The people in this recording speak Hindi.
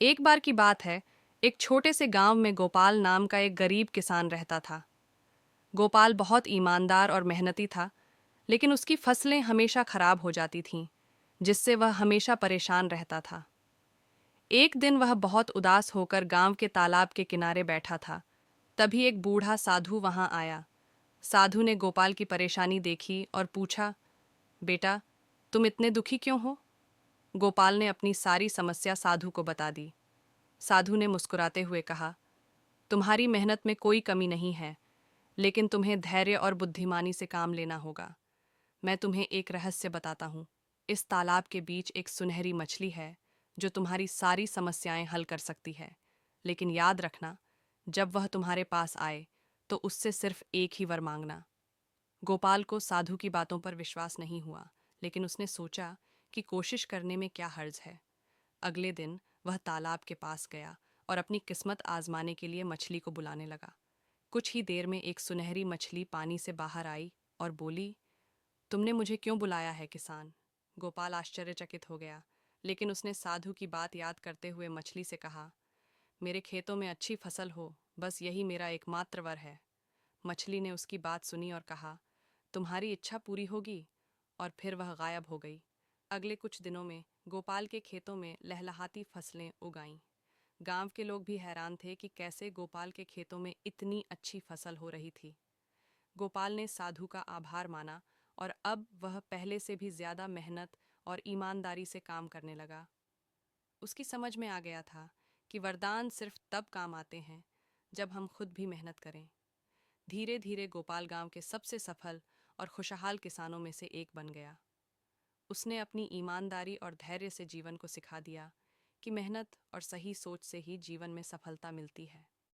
एक बार की बात है, एक छोटे से गांव में गोपाल नाम का एक गरीब किसान रहता था। गोपाल बहुत ईमानदार और मेहनती था, लेकिन उसकी फसलें हमेशा खराब हो जाती थीं, जिससे वह हमेशा परेशान रहता था। एक दिन वह बहुत उदास होकर गांव के तालाब के किनारे बैठा था। तभी एक बूढ़ा साधु वहां आया। साधु ने गोपाल की परेशानी देखी और पूछा, बेटा, तुम इतने दुखी क्यों हो? गोपाल ने अपनी सारी समस्या साधु को बता दी। साधु ने मुस्कुराते हुए कहा, तुम्हारी मेहनत में कोई कमी नहीं है, लेकिन तुम्हें धैर्य और बुद्धिमानी से काम लेना होगा। मैं तुम्हें एक रहस्य बताता हूँ। इस तालाब के बीच एक सुनहरी मछली है, जो तुम्हारी सारी समस्याएं हल कर सकती है। लेकिन याद रखना, जब वह तुम्हारे पास आए, तो उससे सिर्फ एक ही वर मांगना। गोपाल को साधु की बातों पर विश्वास नहीं हुआ, लेकिन उसने सोचा कि कोशिश करने में क्या हर्ज है। अगले दिन वह तालाब के पास गया और अपनी किस्मत आजमाने के लिए मछली को बुलाने लगा। कुछ ही देर में एक सुनहरी मछली पानी से बाहर आई और बोली, तुमने मुझे क्यों बुलाया है किसान? गोपाल आश्चर्यचकित हो गया, लेकिन उसने साधु की बात याद करते हुए मछली से कहा, मेरे खेतों में अच्छी फसल हो, बस यही मेरा एकमात्र वर है। मछली ने उसकी बात सुनी और कहा, तुम्हारी इच्छा पूरी होगी। और फिर वह गायब हो गई। अगले कुछ दिनों में गोपाल के खेतों में लहलहाती फसलें उगाईं। गांव के लोग भी हैरान थे कि कैसे गोपाल के खेतों में इतनी अच्छी फसल हो रही थी। गोपाल ने साधु का आभार माना और अब वह पहले से भी ज्यादा मेहनत और ईमानदारी से काम करने लगा। उसकी समझ में आ गया था कि वरदान सिर्फ तब काम आते हैं जब हम खुद भी मेहनत करें। धीरे धीरे गोपाल गांव के सबसे सफल और खुशहाल किसानों में से एक बन गया। उसने अपनी ईमानदारी और धैर्य से जीवन को सिखा दिया कि मेहनत और सही सोच से ही जीवन में सफलता मिलती है।